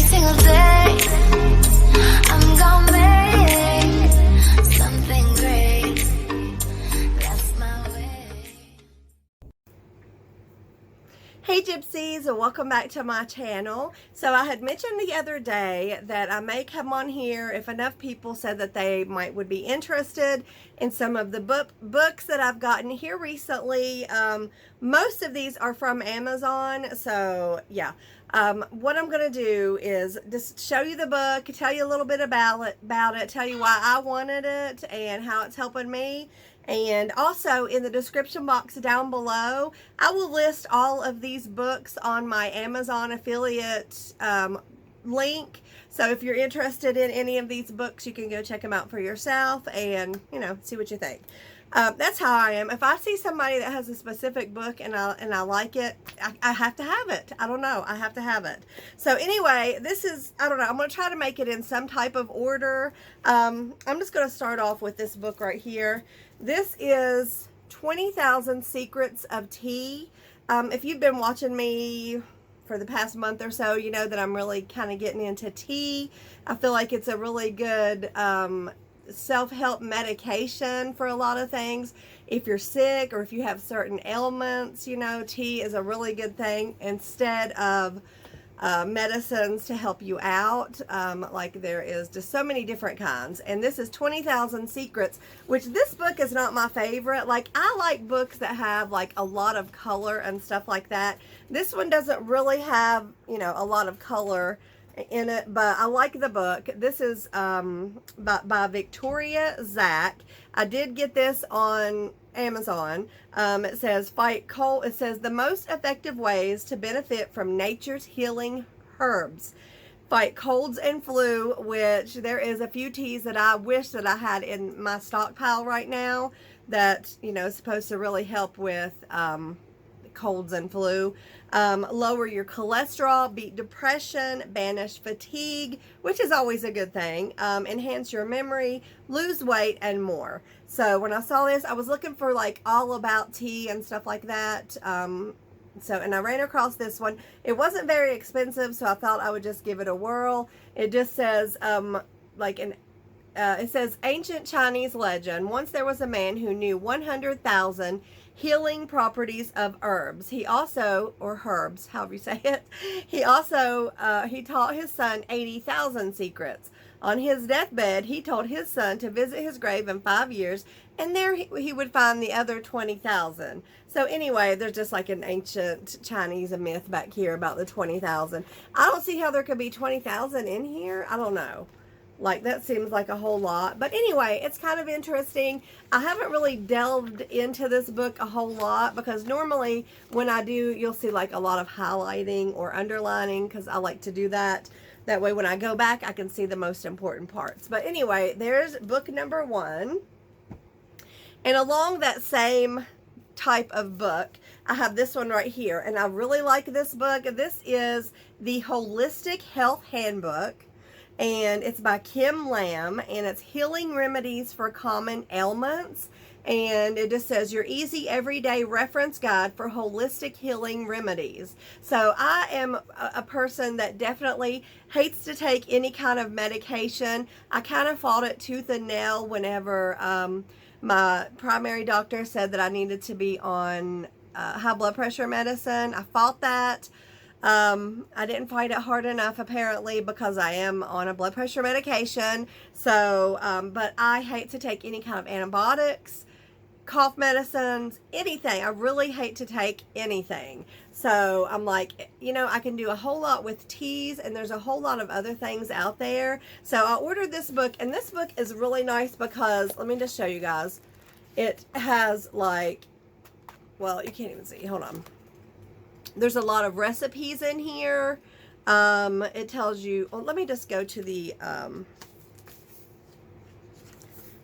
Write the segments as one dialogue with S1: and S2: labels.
S1: single day. I'm gonna make something great. That's my way.
S2: Hey Gypsies, and welcome back to my channel. So I had mentioned the other day that I may come on here if enough people said that they would be interested in some of the books that I've gotten here recently. Most of these are from Amazon, so yeah. What I'm going to do is just show you the book, tell you a little bit about it, tell you why I wanted it and how it's helping me. And also in the description box down below, I will list all of these books on my Amazon affiliate link. So if you're interested in any of these books, you can go check them out for yourself and, you know, see what you think. That's how I am. If I see somebody that has a specific book and I like it, I have to have it. I don't know. I have to have it. So anyway, this is, I don't know. I'm going to try to make it in some type of order. I'm just going to start off with this book right here. This is 20,000 Secrets of Tea. If you've been watching me for the past month or so, you know that I'm really kind of getting into tea. I feel like it's a really good self-help medication for a lot of things. If you're sick or if you have certain ailments, you know, tea is a really good thing instead of medicines to help you out. Like there is just so many different kinds, and this is 20,000 Secrets, which this book is not my favorite. Like I like books that have like a lot of color and stuff like that. This one doesn't really have, you know, a lot of color in it, but I like the book. This is by Victoria Zack. I did get this on Amazon. It says fight cold. It says the most effective ways to benefit from nature's healing herbs. Fight colds and flu, which there is a few teas that I wish that I had in my stockpile right now that, you know, is supposed to really help with colds and flu. Lower your cholesterol, beat depression, banish fatigue, which is always a good thing, enhance your memory, lose weight, and more. So when I saw this, I was looking for like all about tea and stuff like that. And I ran across this one. It wasn't very expensive, so I thought I would just give it a whirl. It just says, it says, ancient Chinese legend. Once there was a man who knew 100,000 healing properties of herbs. He also, or herbs, however you say it, he taught his son 80,000 secrets. On his deathbed, he told his son to visit his grave in 5 years, and there he would find the other 20,000. So anyway, there's just like an ancient Chinese myth back here about the 20,000. I don't see how there could be 20,000 in here. I don't know. Like, that seems like a whole lot. But anyway, it's kind of interesting. I haven't really delved into this book a whole lot because normally when I do, you'll see like a lot of highlighting or underlining because I like to do that. That way when I go back, I can see the most important parts. But anyway, there's book number 1. And along that same type of book, I have this one right here. And I really like this book. This is the Holistic Health Handbook. And it's by Kim Lamb, and it's Healing Remedies for Common Ailments. And it just says your easy everyday reference guide for holistic healing remedies. So I am a person that definitely hates to take any kind of medication. I kind of fought it tooth and nail whenever my primary doctor said that I needed to be on high blood pressure medicine. I fought that. I didn't fight it hard enough apparently because I am on a blood pressure medication. So, but I hate to take any kind of antibiotics, cough medicines, anything. I really hate to take anything. So I'm like, you know, I can do a whole lot with teas, and there's a whole lot of other things out there. So I ordered this book, and this book is really nice because, let me just show you guys. It has like, well, you can't even see. Hold on. There's a lot of recipes in here. It tells you, well, let me just go to the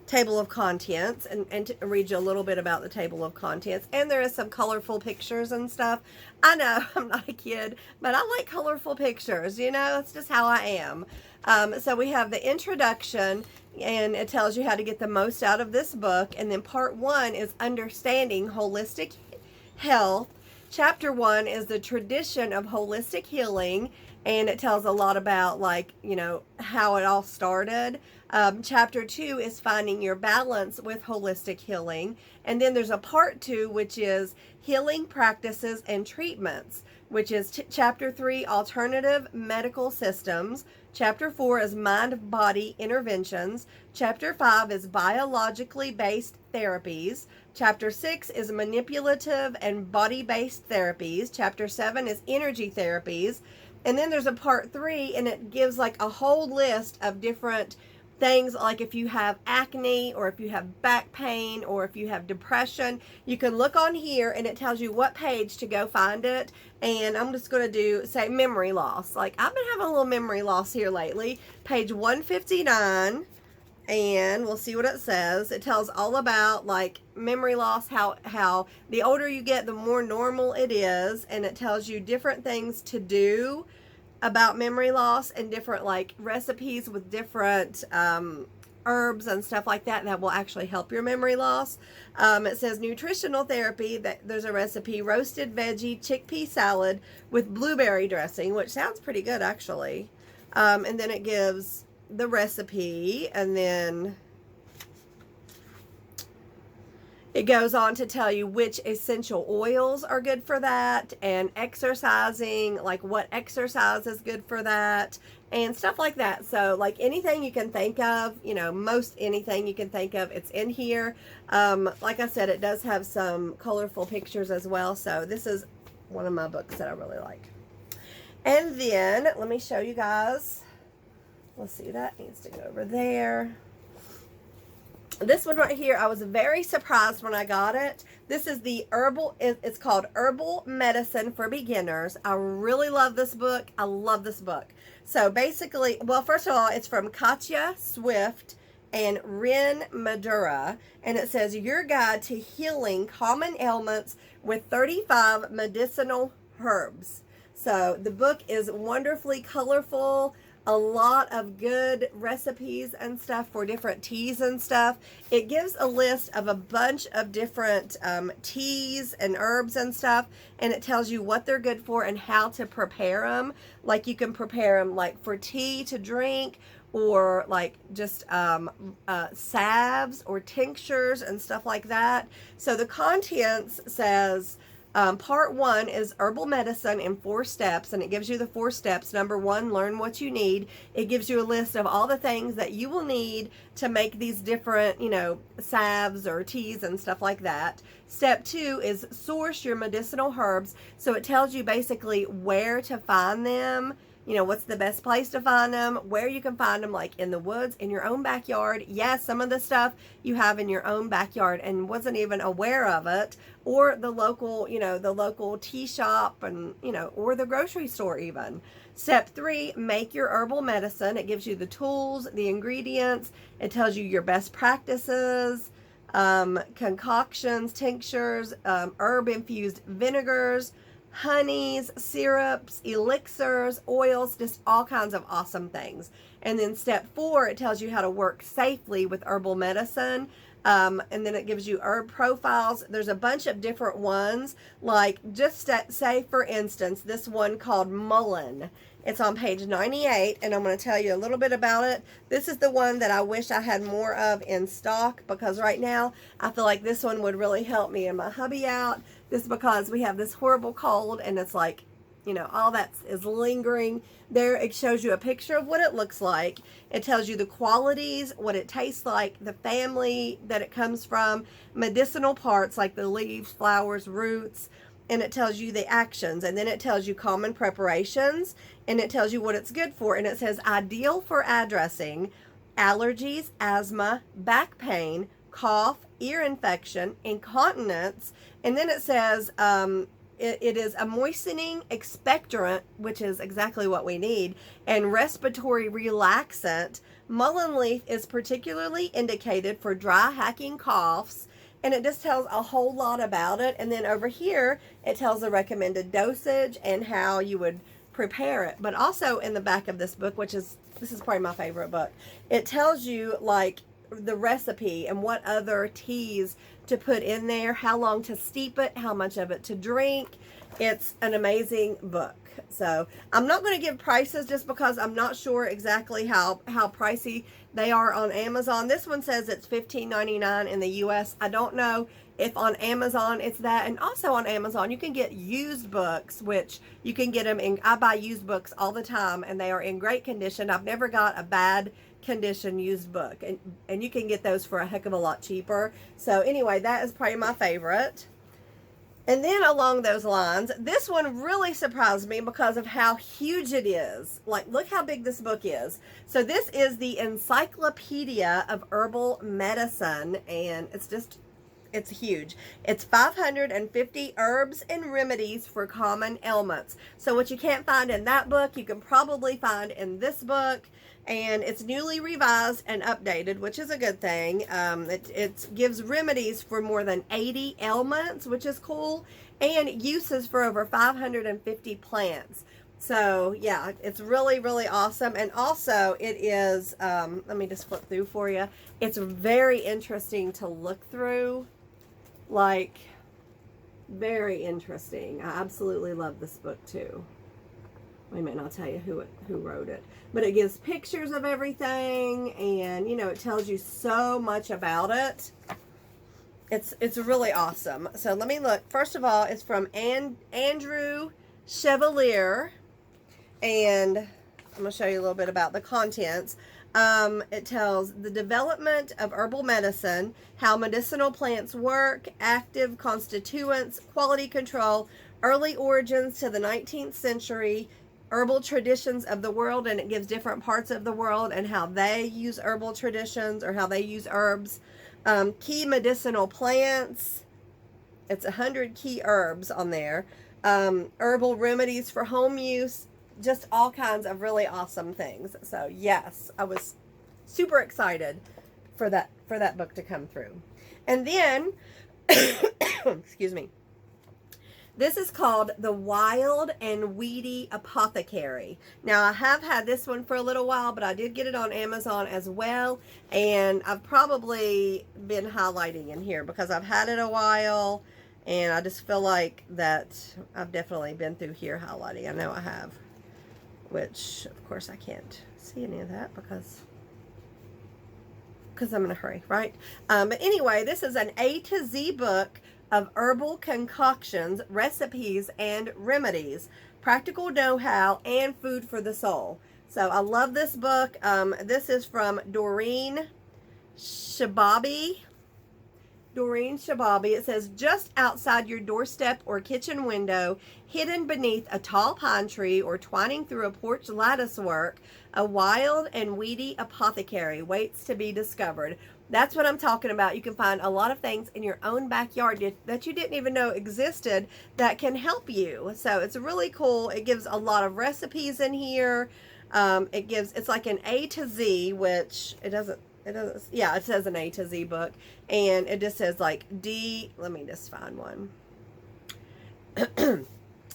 S2: table of contents and to read you a little bit about the table of contents. And there is some colorful pictures and stuff. I know I'm not a kid, but I like colorful pictures. You know, that's just how I am. So we have the introduction, and it tells you how to get the most out of this book. And then part 1 is understanding holistic health. Chapter 1 is the tradition of holistic healing. and it tells a lot about, like, you know, how it all started. Chapter 2 is finding your balance with holistic healing. And then there's a part 2, which is healing practices and treatments, which is chapter 3, alternative medical systems. Chapter 4 is mind-body interventions. Chapter 5 is biologically based therapies. Chapter 6 is manipulative and body-based therapies. Chapter 7 is energy therapies. And then there's a part 3, and it gives like a whole list of different things, like if you have acne, or if you have back pain, or if you have depression. You can look on here and it tells you what page to go find it. And I'm just going to do, say, memory loss. Like, I've been having a little memory loss here lately. Page 159, and we'll see what it says. It tells all about, like, memory loss, how the older you get, the more normal it is. And it tells you different things to do about memory loss, and different, like, recipes with different herbs and stuff like that will actually help your memory loss. It says nutritional therapy, that there's a recipe: roasted veggie chickpea salad with blueberry dressing, which sounds pretty good actually. And then it gives the recipe, and then it goes on to tell you which essential oils are good for that, and exercising, like what exercise is good for that, and stuff like that. So, like, anything you can think of, you know, most anything you can think of, it's in here. Like I said, it does have some colorful pictures as well. So this is one of my books that I really like. And then let me show you guys. Let's see, that needs to go over there. This one right here, I was very surprised when I got it. This is the Herbal, it's called Herbal Medicine for Beginners. I really love this book. I love this book. So basically, well, first of all, it's from Katya Swift and Ren Madura. And it says, your guide to healing common ailments with 35 medicinal herbs. So the book is wonderfully colorful. A lot of good recipes and stuff for different teas and stuff. It gives a list of a bunch of different teas and herbs and stuff, and it tells you what they're good for and how to prepare them. Like, you can prepare them like for tea to drink, or like just salves or tinctures and stuff like that. So the contents says, part 1 is herbal medicine in 4 steps, and it gives you the 4 steps. Number 1, learn what you need. It gives you a list of all the things that you will need to make these different, you know, salves or teas and stuff like that. Step 2 is source your medicinal herbs. So it tells you basically where to find them. You know, what's the best place to find them, where you can find them, like in the woods, in your own backyard. Yes, some of the stuff you have in your own backyard and wasn't even aware of it, or the local, you know, the local tea shop, and, you know, or the grocery store even. Step 3, make your herbal medicine. It gives you the tools, the ingredients. It tells you your best practices, concoctions, tinctures, herb-infused vinegars, honeys, syrups, elixirs, oils, just all kinds of awesome things. And then step 4, it tells you how to work safely with herbal medicine. And then it gives you herb profiles. There's a bunch of different ones, like, just say for instance, this one called Mullein. It's on page 98, and I'm going to tell you a little bit about it. This is the one that I wish I had more of in stock, because right now I feel like this one would really help me and my hubby out, just because we have this horrible cold, and it's like, you know, all that is lingering. There, it shows you a picture of what it looks like. It tells you the qualities, what it tastes like, the family that it comes from, medicinal parts like the leaves, flowers, roots, and it tells you the actions. And then it tells you common preparations, and it tells you what it's good for. And it says ideal for addressing allergies, asthma, back pain, cough, ear infection, incontinence. And then it says it is a moistening expectorant, which is exactly what we need, and respiratory relaxant. Mullein leaf is particularly indicated for dry hacking coughs. And it just tells a whole lot about it. And then over here, it tells the recommended dosage and how you would prepare it. But also in the back of this book, this is probably my favorite book, it tells you, like, the recipe and what other teas to put in there, how long to steep it, how much of it to drink. It's an amazing book. So I'm not going to give prices just because I'm not sure exactly how pricey they are on Amazon. This one says it's $15.99 in the US. I don't know if on Amazon it's that. And also on Amazon you can get used books, which you can get them in. I buy used books all the time and they are in great condition. I've never got a bad condition used book, and you can get those for a heck of a lot cheaper. So anyway, that is probably my favorite. And then along those lines, this one really surprised me because of how huge it is. Like, look how big this book is. So this is the Encyclopedia of Herbal Medicine, and it's huge. It's 550 herbs and remedies for common ailments. So what you can't find in that book, you can probably find in this book. And it's newly revised and updated, which is a good thing. It gives remedies for more than 80 ailments, which is cool, and uses for over 550 plants. So yeah, it's really, really awesome. And also it is, let me just flip through for you. It's very interesting to look through, like very interesting. I absolutely love this book too. Wait a minute, I'll tell you who wrote it. But it gives pictures of everything, and you know, it tells you so much about it. It's really awesome. So let me look. First of all, it's from Andrew Chevalier, and I'm going to show you a little bit about the contents. It tells the development of herbal medicine, how medicinal plants work, active constituents, quality control, early origins to the 19th century, herbal traditions of the world, and it gives different parts of the world and how they use herbal traditions or how they use herbs. Key medicinal plants. It's 100 key herbs on there. Herbal remedies for home use. Just all kinds of really awesome things. So yes, I was super excited for that book to come through. And then, excuse me. This is called The Wild and Weedy Apothecary. Now, I have had this one for a little while, but I did get it on Amazon as well. And I've probably been highlighting in here because I've had it a while. And I just feel like that I've definitely been through here highlighting. I know I have. Which, of course, I can't see any of that because I'm in a hurry, right? But anyway, this is an A to Z book of herbal concoctions, recipes, and remedies, practical know-how, and food for the soul. So I love this book. This is from Doreen Shababi. It says, just outside your doorstep or kitchen window, hidden beneath a tall pine tree or twining through a porch lattice work, a wild and weedy apothecary waits to be discovered. That's what I'm talking about. You can find a lot of things in your own backyard that you didn't even know existed that can help you. So it's really cool. It gives a lot of recipes in here. It's like an A to Z, which it doesn't, yeah, it says an A to Z book. And it just says like let me just find one.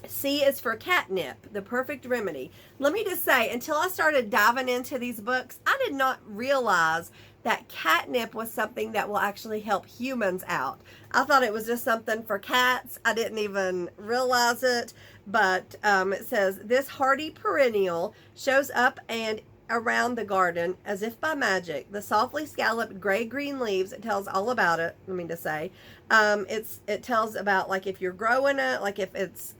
S2: C is for catnip, the perfect remedy. Let me just say, until I started diving into these books, I did not realize that catnip was something that will actually help humans out. I thought it was just something for cats. I didn't even realize it. But it says, this hardy perennial shows up and around the garden as if by magic. The softly scalloped gray-green leaves, it tells all about it, let me just say. It tells about like if you're growing it, like if it's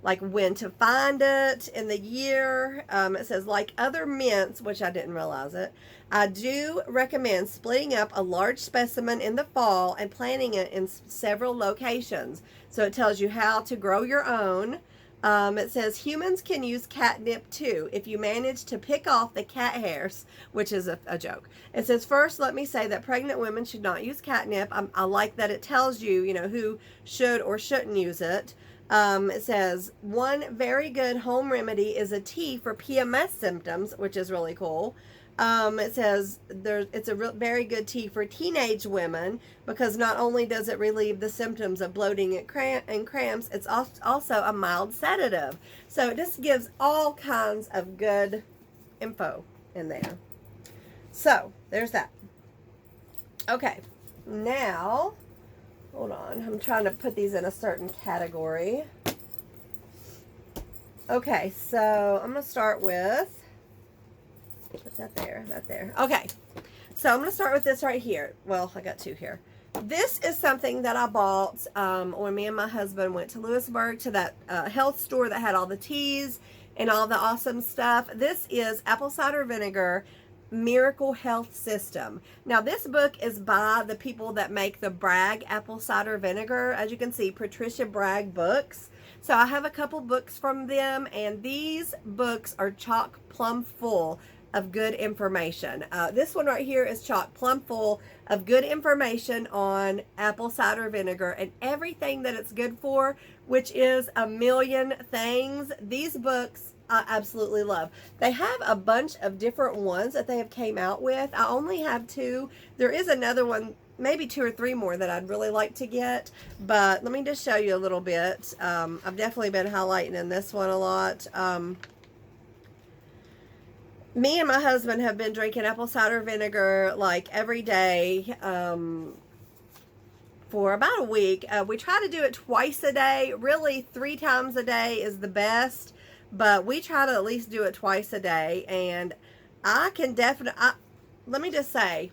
S2: like when to find it in the year. It says, like other mints, which I didn't realize it, I do recommend splitting up a large specimen in the fall and planting it in several locations. So it tells you how to grow your own. It says humans can use catnip too if you manage to pick off the cat hairs, which is a joke. It says, first, let me say that pregnant women should not use catnip. I like that it tells you, who should or shouldn't use it. It says, one very good home remedy is a tea for PMS symptoms, which is really cool. It says it's a very good tea for teenage women because not only does it relieve the symptoms of bloating and cramps, it's also a mild sedative. So it just gives all kinds of good info in there. So there's that. Okay, now, hold on. I'm trying to put these in a certain category. Okay, so I'm going to start with, put that there, that there. Okay, so I'm going to start with this right here. Well, I got two here. This is something that I bought when me and my husband went to Lewisburg to that health store that had all the teas and all the awesome stuff. This is apple cider vinegar Miracle Health System. Now this book is by the people that make the Bragg apple cider vinegar. As you can see, Patricia Bragg books. So I have a couple books from them, and these books are chock plumb full of good information. This one right here is chock plumb full of good information on apple cider vinegar and everything that it's good for, which is a million things. These books I absolutely love. They have a bunch of different ones that they have came out with. I only have two. There is another one, maybe two or three more that I'd really like to get, but let me just show you a little bit. I've definitely been highlighting in this one a lot. Me and my husband have been drinking apple cider vinegar like every day for about a week. We try to do it twice a day. Really, 3 times a day is the best, but we try to at least do it twice a day. And I can definitely, let me just say,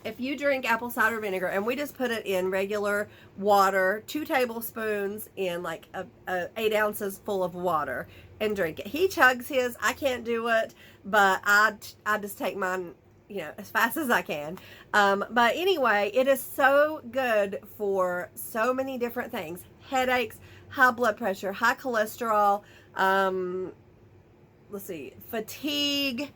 S2: if you drink apple cider vinegar, and we just put it in regular water, 2 tablespoons in like 8 ounces full of water, and drink it. He chugs his. I can't do it, but I just take mine, you know, as fast as I can. But anyway, it is so good for so many different things: headaches, high blood pressure, high cholesterol. Let's see, fatigue.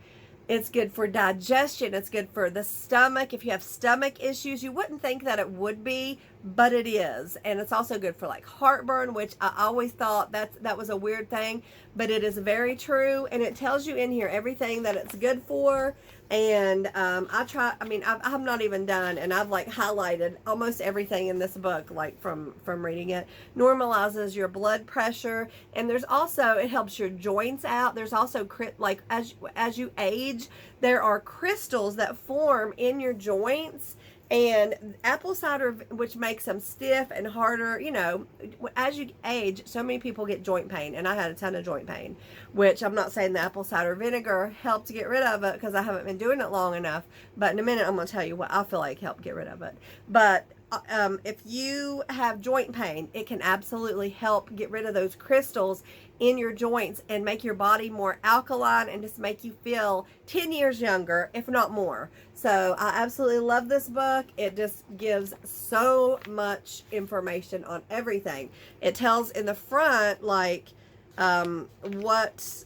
S2: It's good for digestion. It's good for the stomach. If you have stomach issues, you wouldn't think that it would be, but it is. And it's also good for like heartburn, which I always thought that was a weird thing, but it is very true. And it tells you in here everything that it's good for. And I'm not even done, and I've like highlighted almost everything in this book, like from reading it. Normalizes your blood pressure, and there's also, it helps your joints out. There's also like as you age, there are crystals that form in your joints, and apple cider, which makes them stiff and harder. You know, as you age, so many people get joint pain, and I had a ton of joint pain, which I'm not saying the apple cider vinegar helped to get rid of it, because I haven't been doing it long enough. But in a minute, I'm going to tell you what I feel like helped get rid of it. But if you have joint pain, it can absolutely help get rid of those crystals in your joints and make your body more alkaline, and just make you feel 10 years younger, if not more. So I absolutely love this book. It just gives so much information on everything. It tells in the front like what,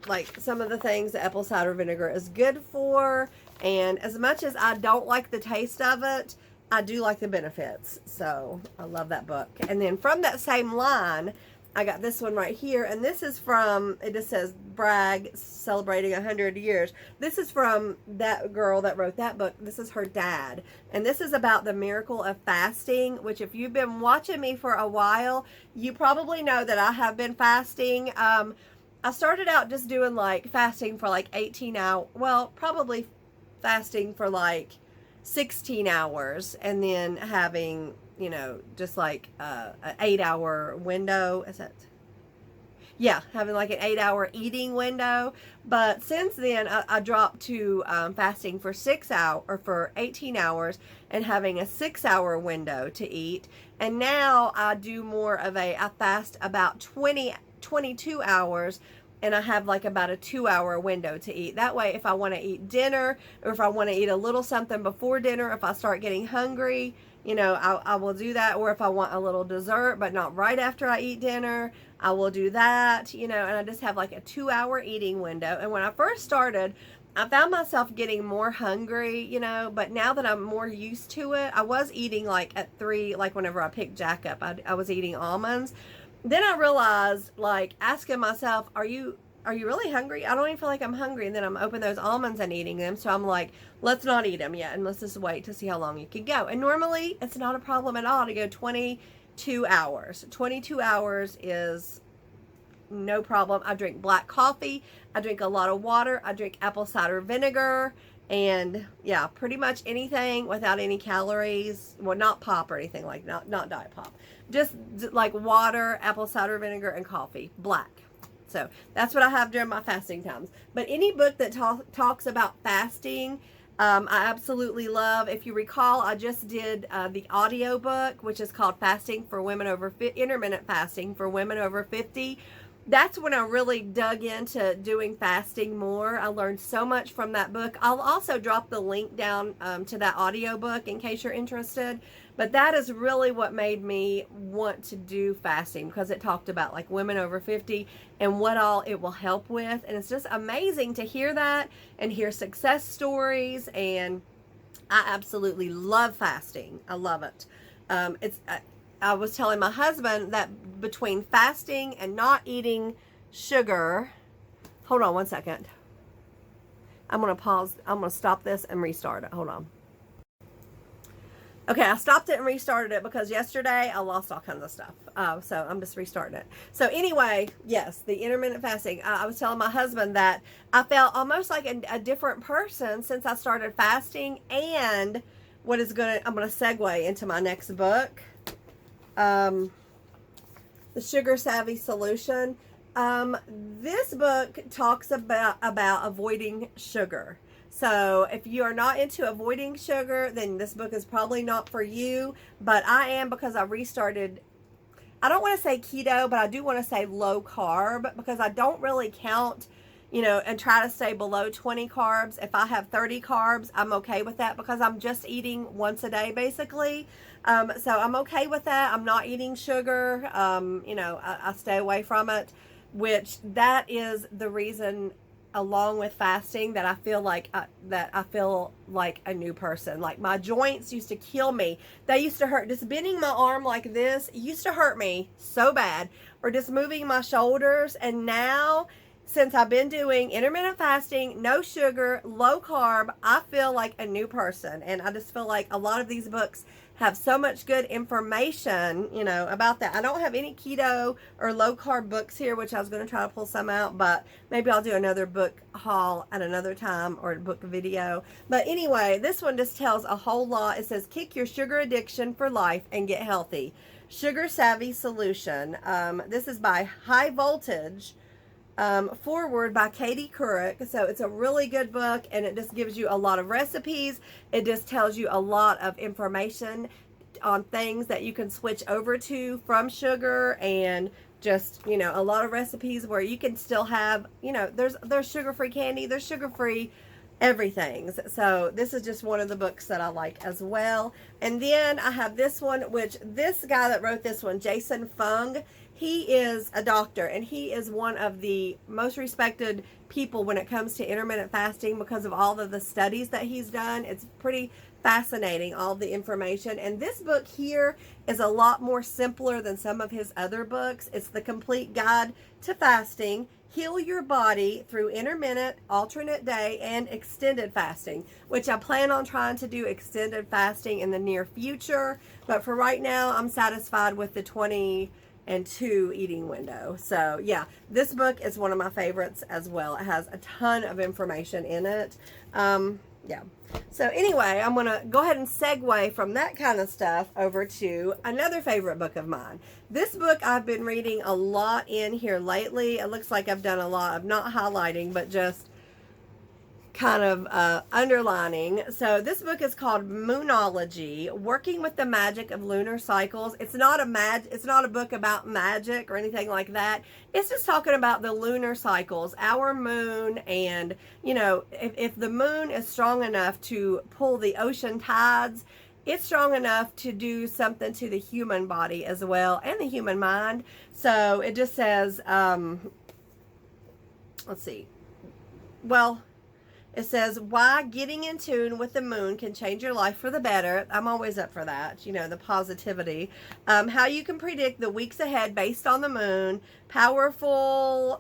S2: like some of the things that apple cider vinegar is good for, and as much as I don't like the taste of it, I do like the benefits. So I love that book. And then from that same line, I got this one right here, and this is from, it just says Bragg celebrating 100 years. This is from that girl that wrote that book. This is her dad, and this is about the miracle of fasting, which if you've been watching me for a while, you probably know that I have been fasting. I started out just doing like fasting for like 18 hours, well, probably fasting for like 16 hours, and then having, you know, just like an 8-hour window. Is that? Yeah, having like an 8-hour eating window. But since then, I dropped to fasting for 6 hours, or for 18 hours, and having a 6-hour window to eat. And now I do more of I fast about 22 hours, and I have like about a 2-hour window to eat. That way, if I want to eat dinner, or if I want to eat a little something before dinner, if I start getting hungry, you know, I will do that. Or if I want a little dessert, but not right after I eat dinner, I will do that, you know, and I just have like a 2-hour eating window. And when I first started, I found myself getting more hungry, you know, but now that I'm more used to it, I was eating like at 3, like whenever I picked Jack up, I was eating almonds. Then I realized, like, asking myself, are you really hungry? I don't even feel like I'm hungry. And then I'm opening those almonds and eating them. So I'm like, let's not eat them yet, and let's just wait to see how long you can go. And normally it's not a problem at all to go 22 hours. 22 hours is no problem. I drink black coffee. I drink a lot of water. I drink apple cider vinegar. And yeah, pretty much anything without any calories. Well, not pop or anything, like not diet pop. Just like water, apple cider vinegar, and coffee, black. So that's what I have during my fasting times. But any book that talks about fasting, I absolutely love. If you recall, I just did the audiobook, which is called Fasting for Women Over Intermittent Fasting for Women Over 50. That's when I really dug into doing fasting more. I learned so much from that book. I'll also drop the link down to that audiobook in case you're interested. But that is really what made me want to do fasting, because it talked about like women over 50 and what all it will help with. And it's just amazing to hear that and hear success stories. And I absolutely love fasting. I love it. I was telling my husband that between fasting and not eating sugar, hold on one second. I'm going to pause. I'm going to stop this and restart it. Hold on. Okay, I stopped it and restarted it because yesterday I lost all kinds of stuff. So I'm just restarting it. So anyway, yes, the intermittent fasting. I was telling my husband that I felt almost like a different person since I started fasting. And I'm going to segue into my next book. The Sugar Savvy Solution. This book talks about avoiding sugar. So if you are not into avoiding sugar, then this book is probably not for you. But I am, because I restarted, I don't want to say keto, but I do want to say low carb, because I don't really count, and try to stay below 20 carbs. If I have 30 carbs, I'm okay with that, because I'm just eating once a day basically. So I'm okay with that. I'm not eating sugar. I stay away from it, which that is the reason, along with fasting, that I feel like a new person. Like my joints used to kill me. They used to hurt. Just bending my arm like this used to hurt me so bad, or just moving my shoulders. And now, since I've been doing intermittent fasting, no sugar, low carb, I feel like a new person. And I just feel like a lot of these books have so much good information, about that. I don't have any keto or low carb books here, which I was going to try to pull some out, but maybe I'll do another book haul at another time, or a book video. But anyway, this one just tells a whole lot. It says, kick your sugar addiction for life and get healthy. Sugar Savvy Solution. This is by High Voltage. Forward by Katie Couric. So it's a really good book, and it just gives you a lot of recipes. It just tells you a lot of information on things that you can switch over to from sugar, and just, a lot of recipes where you can still have, there's sugar-free candy, there's sugar-free everything. So this is just one of the books that I like as well. And then I have this one, which this guy that wrote this one, Jason Fung, he is a doctor, and he is one of the most respected people when it comes to intermittent fasting, because of all of the studies that he's done. It's pretty fascinating, all the information. And this book here is a lot more simpler than some of his other books. It's the Complete Guide to Fasting. Heal your body through intermittent, alternate day, and extended fasting, which I plan on trying to do extended fasting in the near future. But for right now, I'm satisfied with the 20 and 2 eating window. So yeah, this book is one of my favorites as well. It has a ton of information in it. Yeah. So anyway, I'm going to go ahead and segue from that kind of stuff over to another favorite book of mine. This book I've been reading a lot in here lately. It looks like I've done a lot of not highlighting, but just kind of underlining. So this book is called Moonology, Working with the Magic of Lunar Cycles. It's not a book about magic or anything like that. It's just talking about the lunar cycles, our moon, and if the moon is strong enough to pull the ocean tides, it's strong enough to do something to the human body as well, and the human mind. So it just says, let's see. Well, it says, why getting in tune with the moon can change your life for the better. I'm always up for that, the positivity. How you can predict the weeks ahead based on the moon. Powerful,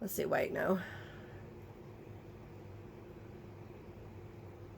S2: let's see, wait, no.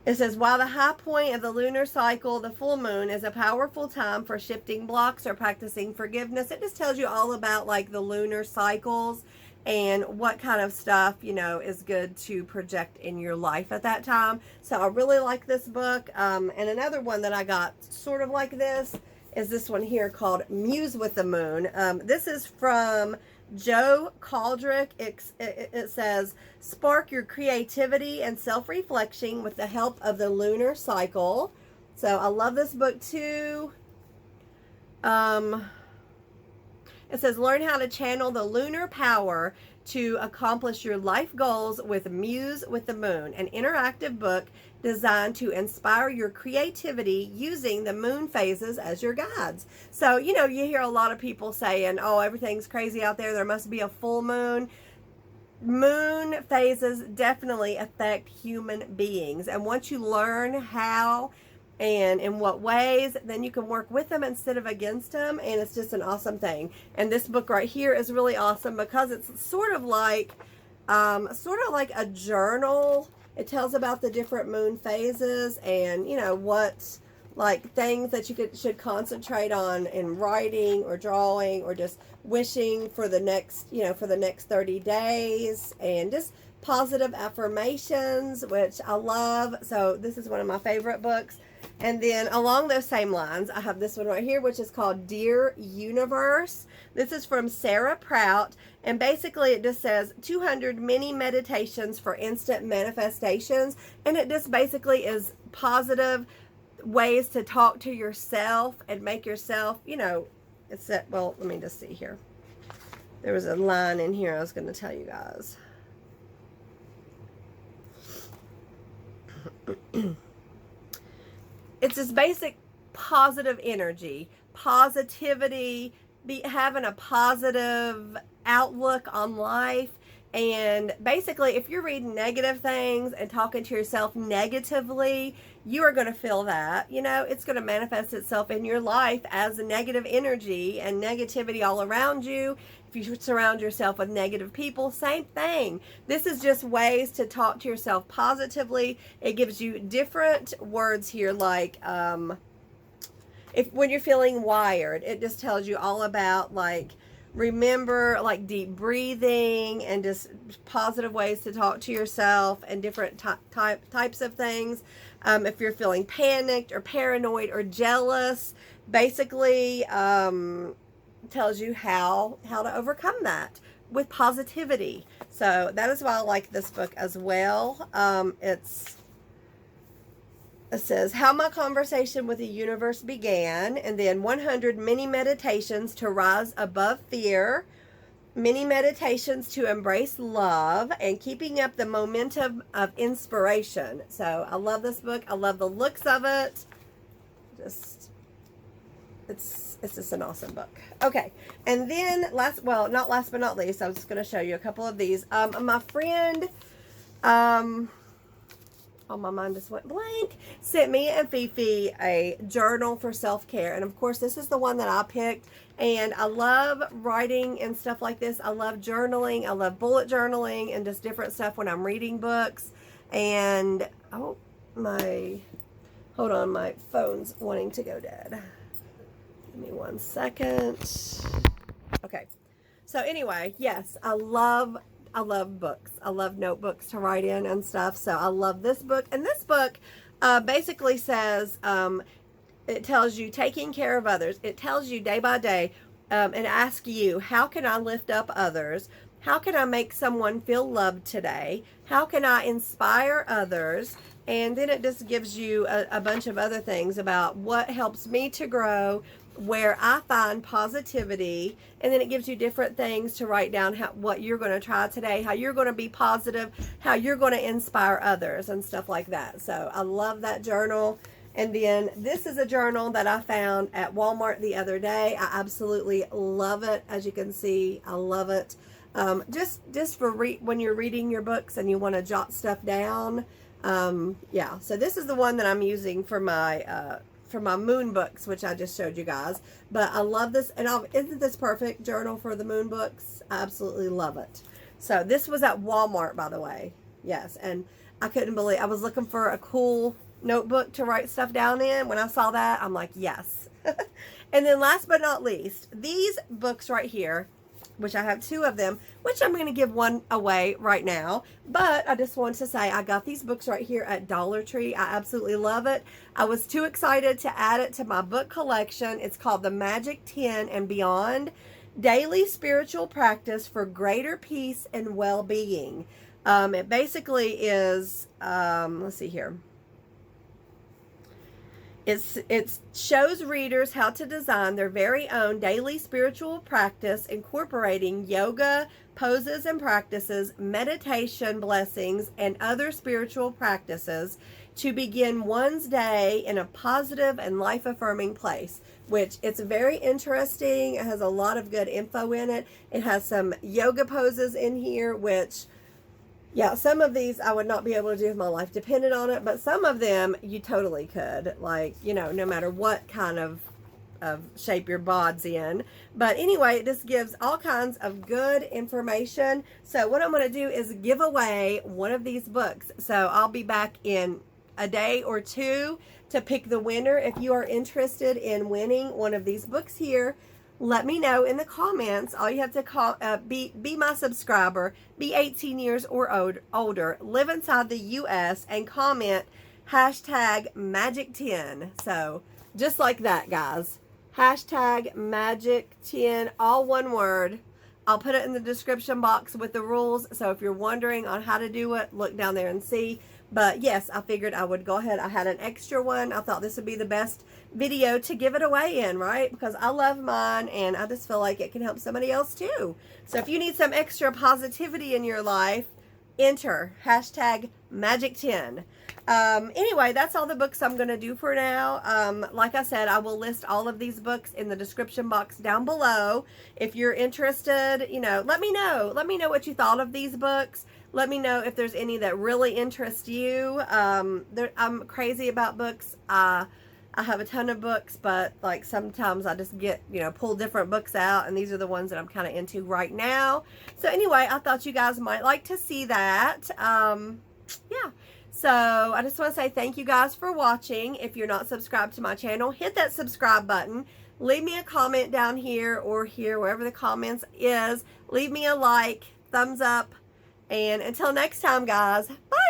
S2: It says, while the high point of the lunar cycle, the full moon, is a powerful time for shifting blocks or practicing forgiveness. It just tells you all about like the lunar cycles and what kind of stuff, you know, is good to project in your life at that time. So I really like this book. And another one that I got sort of like this is this one here called Muse with the Moon. This is from Joe Caldrick. It says, spark your creativity and self-reflection with the help of the lunar cycle. So I love this book too. It says, learn how to channel the lunar power to accomplish your life goals with Muse with the Moon, an interactive book designed to inspire your creativity using the moon phases as your guides. So, you know, you hear a lot of people saying, oh, everything's crazy out there. There must be a full moon. Moon phases definitely affect human beings. And once you learn how and in what ways, then you can work with them instead of against them, and it's just an awesome thing. And this book right here is really awesome because it's sort of like a journal. It tells about the different moon phases and, you know, what like things that you should concentrate on in writing or drawing or just wishing for the next, you know, for the next 30 days, and just positive affirmations, which I love. So this is one of my favorite books. And then along those same lines, I have this one right here, which is called Dear Universe. This is from Sarah Prout. And basically it just says 200 mini meditations for instant manifestations. And it just basically is positive ways to talk to yourself and make yourself, you know, it's that, well, let me just see here. There was a line in here I was going to tell you guys. It's this basic positive energy, positivity, having a positive outlook on life. And basically, if you're reading negative things and talking to yourself negatively, you are going to feel that. You know, it's going to manifest itself in your life as a negative energy and negativity all around you. If you surround yourself with negative people, same thing. This is just ways to talk to yourself positively. It gives you different words here, like when you're feeling wired, it just tells you all about like remember like deep breathing and just positive ways to talk to yourself and different types of things. If you're feeling panicked or paranoid or jealous, basically tells you how to overcome that with positivity. So that is why I like this book as well. It says how my conversation with the universe began, and then 100 mini meditations to rise above fear, mini meditations to embrace love, and keeping up the momentum of inspiration. So I love this book. I love the looks of it. It's just an awesome book. Okay, and then not last but not least, I was just going to show you a couple of these. My friend, oh, my mind just went blank, sent me and Fifi a journal for self-care. And of course, this is the one that I picked. And I love writing and stuff like this. I love journaling. I love bullet journaling and just different stuff when I'm reading books. And, hold on, my phone's wanting to go dead. Give me 1 second. Okay. So anyway, yes, I love books. I love notebooks to write in and stuff. So I love this book. And this book basically says, it tells you taking care of others. It tells you day by day and asks you, how can I lift up others? How can I make someone feel loved today? How can I inspire others? And then it just gives you a bunch of other things about what helps me to grow, where I find positivity, and then it gives you different things to write down what you're going to try today, how you're going to be positive, how you're going to inspire others and stuff like that. So I love that journal. And then this is a journal that I found at Walmart the other day. I absolutely love it. As you can see, I love it. Just for when you're reading your books and you want to jot stuff down. Yeah, so this is the one that I'm using for my moon books, which I just showed you guys. But I love this, and isn't this perfect journal for the moon books? I absolutely love it. So this was at Walmart, by the way. Yes, and I couldn't believe, I was looking for a cool notebook to write stuff down in. When I saw that, I'm like, yes. And then last but not least, these books right here, which I have 2 of them, which I'm going to give one away right now. But I just want to say I got these books right here at Dollar Tree. I absolutely love it. I was too excited to add it to my book collection. It's called The Magic 10 and Beyond, Daily Spiritual Practice for Greater Peace and Well-Being. It basically is, let's see here. It shows readers how to design their very own daily spiritual practice, incorporating yoga, poses and practices, meditation, blessings, and other spiritual practices to begin one's day in a positive and life-affirming place, which it's very interesting. It has a lot of good info in it. It has some yoga poses in here, which, yeah, some of these I would not be able to do if my life depended on it, but some of them you totally could, like, you know, no matter what kind of shape your bod's in. But anyway, this gives all kinds of good information. So what I'm going to do is give away one of these books. So I'll be back in a day or 2 to pick the winner. If you are interested in winning one of these books here, let me know in the comments. All you have to be my subscriber, be 18 years or older, live inside the U.S., and comment hashtag magic10. So just like that, guys. Hashtag magic10, all one word. I'll put it in the description box with the rules. So if you're wondering on how to do it, look down there and see. But yes, I figured I would go ahead. I had an extra one. I thought this would be the best video to give it away in, right? Because I love mine and I just feel like it can help somebody else too. So if you need some extra positivity in your life, enter hashtag magic10. Anyway, that's all the books I'm going to do for now. Like I said, I will list all of these books in the description box down below. If you're interested, you know, let me know. Let me know what you thought of these books. Let me know if there's any that really interest you. I'm crazy about books. I have a ton of books, but like sometimes I just get, you know, pull different books out, and these are the ones that I'm kind of into right now. So anyway, I thought you guys might like to see that. Yeah. So I just want to say thank you guys for watching. If you're not subscribed to my channel, hit that subscribe button. Leave me a comment down here or here, wherever the comments is. Leave me a like, thumbs up. And until next time, guys, bye.